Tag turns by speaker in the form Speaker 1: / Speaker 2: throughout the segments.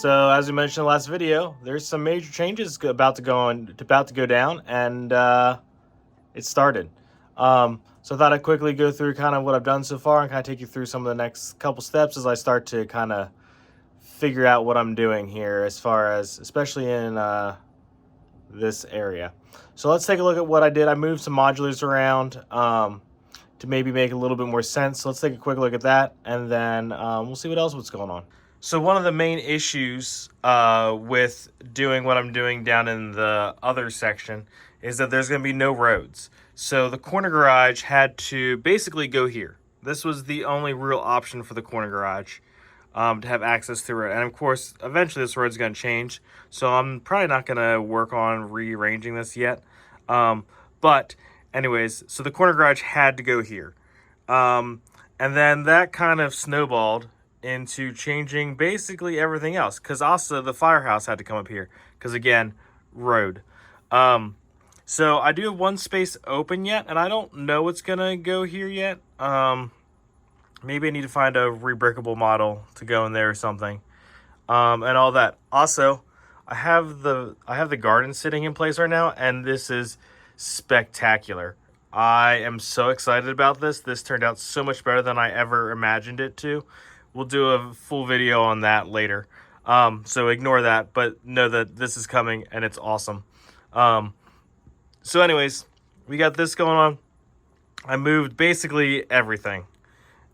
Speaker 1: So as we mentioned in the last video, there's some major changes about to go down, and it started. So I thought I'd quickly go through kind of what I've done so far and kind of take you through some of the next couple steps as I start to kind of figure out what I'm doing here, as far as especially in this area. So let's take a look at what I did. I moved some modulars around to maybe make a little bit more sense. So let's take a quick look at that, and then we'll see what's going on. So one of the main issues with doing what I'm doing down in the other section is that there's going to be no roads. So the corner garage had to basically go here. This was the only real option for the corner garage to have access to it. And of course, eventually this road's going to change. So I'm probably not going to work on rearranging this yet. But anyways, so the corner garage had to go here. And then that kind of snowballed into changing basically everything else, because also the firehouse had to come up here because, again, road. So I do have one space open yet, and I don't know what's gonna go here yet. Maybe I need to find a rebrickable model to go in there or something, and all that. Also, I have the garden sitting in place right now, and this is spectacular. I am so excited about this. This turned out so much better than I ever imagined it to. We'll do a full video on that later. So ignore that, but know that this is coming and it's awesome. So anyways, we got this going on. I moved basically everything.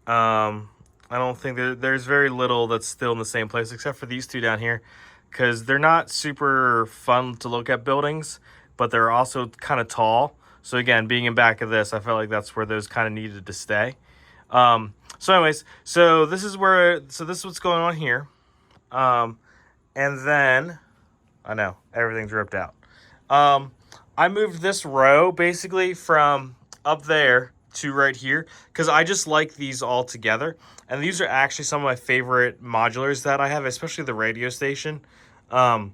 Speaker 1: I don't think there's very little that's still in the same place except for these two down here, because they're not super fun to look at buildings, but they're also kind of tall. So again, being in back of this, I felt like that's where those kind of needed to stay. So anyways, this is what's going on here. And then, I know, everything's ripped out. I moved this row basically from up there to right here, because I just like these all together. And these are actually some of my favorite modulars that I have, especially the radio station. And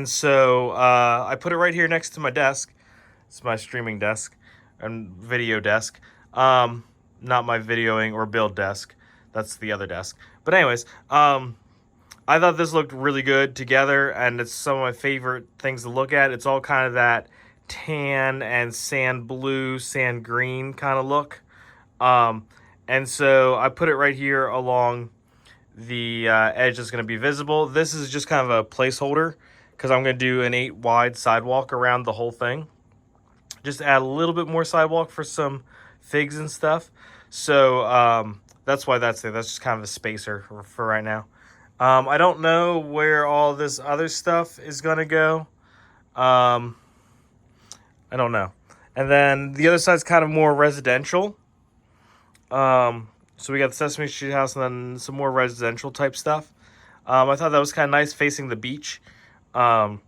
Speaker 1: so I put it right here next to my desk. It's my streaming desk and video desk. Not my videoing or build desk. That's the other desk. But anyways, I thought this looked really good together, and it's some of my favorite things to look at. It's all kind of that tan and sand blue, sand green kind of look. And so I put it right here along the edge that's going to be visible. This is just kind of a placeholder, because I'm going to do an 8 wide sidewalk around the whole thing. Just add a little bit more sidewalk for some figs and stuff. So that's why that's there. That's just kind of a spacer for right now. I don't know where all this other stuff is going to go. I don't know. And then the other side's kind of more residential. So we got the Sesame Street house and then some more residential type stuff. I thought that was kind of nice facing the beach. And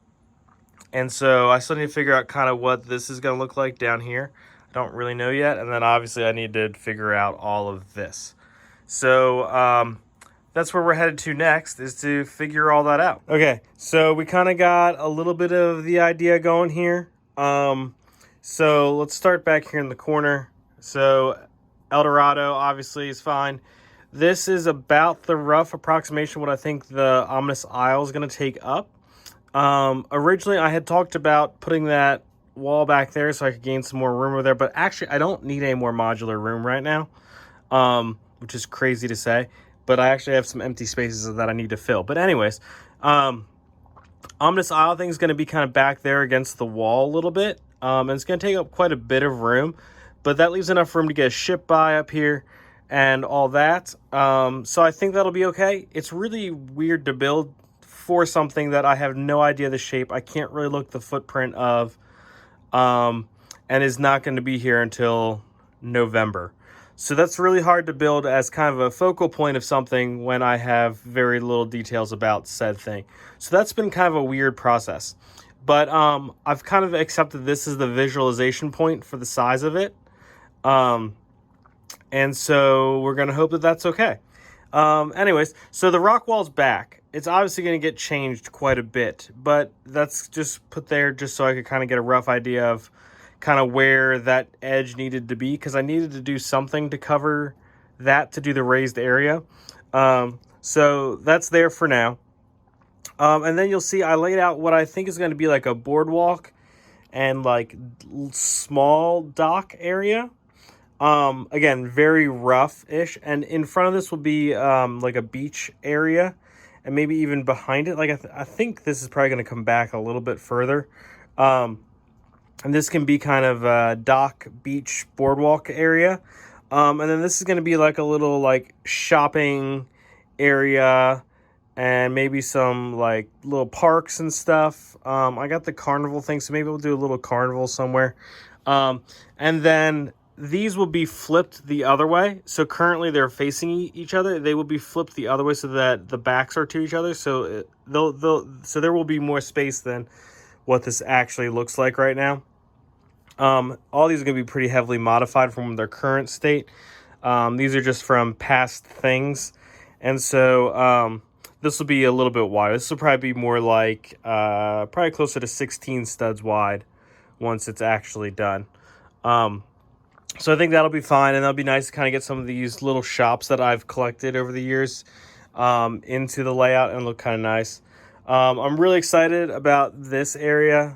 Speaker 1: so I still need to figure out kind of what this is going to look like down here. I don't really know yet. And then obviously I need to figure out all of this. So that's where we're headed to next, is to figure all that out. Okay, so we kind of got a little bit of the idea going here. So let's start back here in the corner. So El Dorado obviously is fine. This is about the rough approximation what I think the ominous aisle is going to take up. Originally I had talked about putting that wall back there so I could gain some more room over there, but actually I don't need any more modular room right now, which is crazy to say, but I actually have some empty spaces that I need to fill. But anyways, ominous aisle thing is going to be kind of back there against the wall a little bit, and it's going to take up quite a bit of room, but that leaves enough room to get a ship by up here and all that. So I think that'll be okay. It's really weird to build for something that I have no idea the shape. I can't really look the footprint of, and is not going to be here until November. So that's really hard to build as kind of a focal point of something when I have very little details about said thing. So that's been kind of a weird process. But I've kind of accepted this as the visualization point for the size of it. And so we're going to hope that that's okay. Anyways, so the rock wall's back. It's obviously going to get changed quite a bit, but that's just put there just so I could kind of get a rough idea of kind of where that edge needed to be, because I needed to do something to cover that to do the raised area. So that's there for now. And then you'll see I laid out what I think is going to be like a boardwalk and like small dock area. Again, very rough-ish. And in front of this will be like a beach area. And maybe even behind it. Like I think this is probably going to come back a little bit further. And this can be kind of a dock, beach, boardwalk area. And then this is going to be like a little like shopping area. And maybe some like little parks and stuff. I got the carnival thing, so maybe we'll do a little carnival somewhere. And then these will be flipped the other way. So currently they're facing each other. They will be flipped the other way so that the backs are to each other. So so there will be more space than what this actually looks like right now. All these are going to be pretty heavily modified from their current state. These are just from past things. And so this will be a little bit wider. This will probably be more like probably closer to 16 studs wide once it's actually done. So I think that'll be fine, and that'll be nice to kind of get some of these little shops that I've collected over the years into the layout and look kind of nice. I'm really excited about this area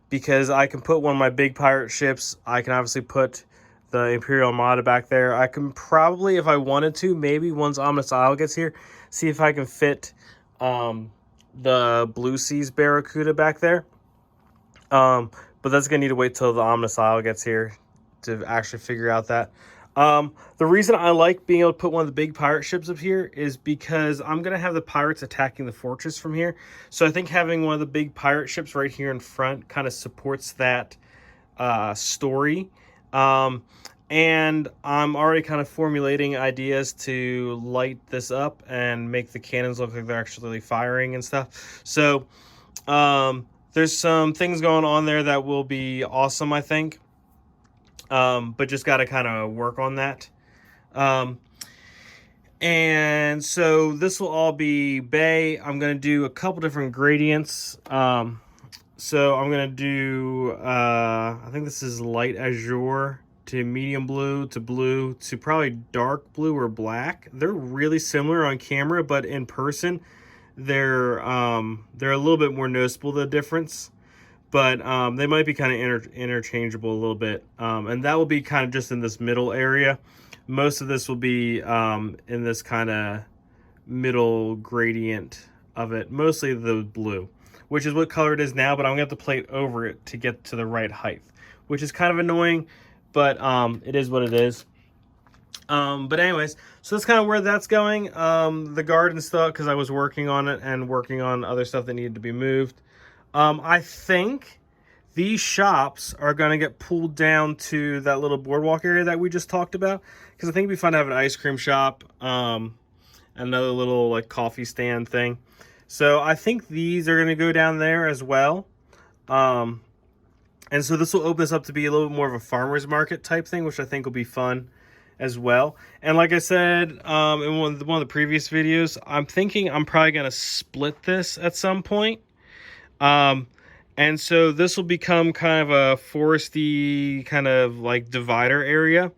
Speaker 1: because I can put one of my big pirate ships. I can obviously put the Imperial Armada back there. I can probably, if I wanted to, maybe once Ominous Isle gets here, see if I can fit the Blue Seas Barracuda back there. But that's going to need to wait till the Ominous Isle gets here to actually figure out that. The reason I like being able to put one of the big pirate ships up here is because I'm going to have the pirates attacking the fortress from here. So I think having one of the big pirate ships right here in front kind of supports that story. And I'm already kind of formulating ideas to light this up and make the cannons look like they're actually firing and stuff. So there's some things going on there that will be awesome, I think. But just got to kind of work on that. And so this will all be bay. I'm going to do a couple different gradients. So I'm going to do, I think this is light azure to medium blue to probably dark blue or black. They're really similar on camera, but in person, they're a little bit more noticeable, the difference. But they might be kind of interchangeable a little bit. And that will be kind of just in this middle area. Most of this will be in this kind of middle gradient of it. Mostly the blue, which is what color it is now. But I'm going to have to plate over it to get to the right height, which is kind of annoying. But it is what it is. But anyways, so that's kind of where that's going. The garden stuff, because I was working on it and working on other stuff that needed to be moved. I think these shops are going to get pulled down to that little boardwalk area that we just talked about. Because I think it'd be fun to have an ice cream shop, another little like coffee stand thing. So I think these are going to go down there as well. And so this will open us up to be a little bit more of a farmer's market type thing, which I think will be fun as well. And like I said in one of the previous videos, I'm thinking I'm probably going to split this at some point. And so this will become kind of a foresty kind of like divider area.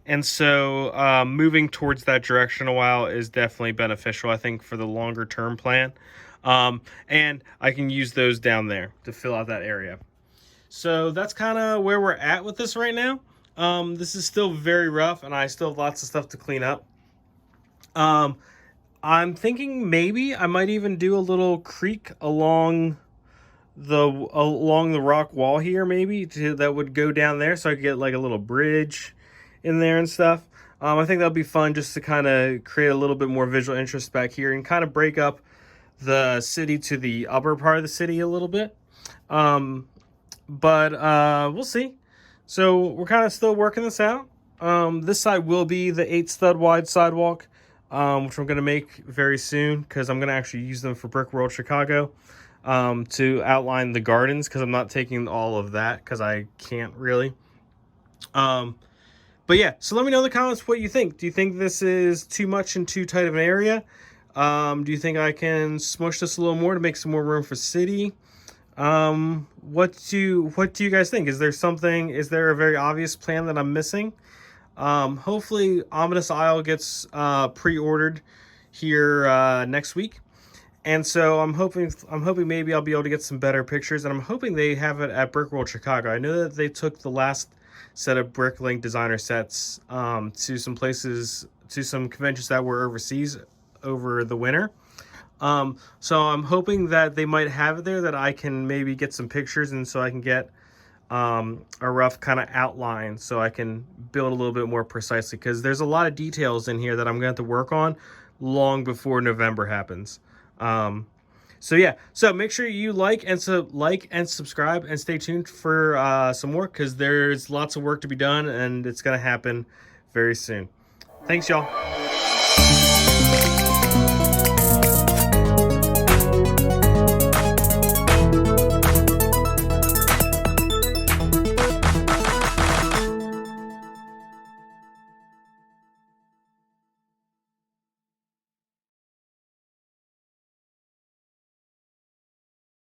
Speaker 1: And so moving towards that direction a while is definitely beneficial, I think, for the longer term plan. And I can use those down there to fill out that area. So that's kind of where we're at with this right now. This is still very rough and I still have lots of stuff to clean up. I'm thinking maybe I might even do a little creek along the rock wall here, maybe that would go down there, so I could get like a little bridge in there and stuff. I think that'll be fun just to kind of create a little bit more visual interest back here and kind of break up the city to the upper part of the city a little bit. But we'll see. So we're kind of still working this out. This side will be the 8 stud wide sidewalk, which I'm going to make very soon because I'm going to actually use them for Brick World Chicago to outline the gardens, because I'm not taking all of that because I can't really. But yeah, so let me know in the comments what you think. Do you think this is too much and too tight of an area? Do you think I can smush this a little more to make some more room for city? What do you guys think? Is there a very obvious plan that I'm missing? Hopefully Ominous Isle gets pre-ordered here next week, And so I'm hoping maybe I'll be able to get some better pictures, and I'm hoping they have it at Brick World Chicago. I know that they took the last set of Bricklink designer sets to some places, to some conventions that were overseas over the winter. So I'm hoping that they might have it there, that I can maybe get some pictures, and so I can get a rough kind of outline so I can build a little bit more precisely, because there's a lot of details in here that I'm going to have to work on long before November happens. So yeah, so make sure you like and subscribe, and stay tuned for some more, because there's lots of work to be done, and it's going to happen very soon. Thanks, y'all.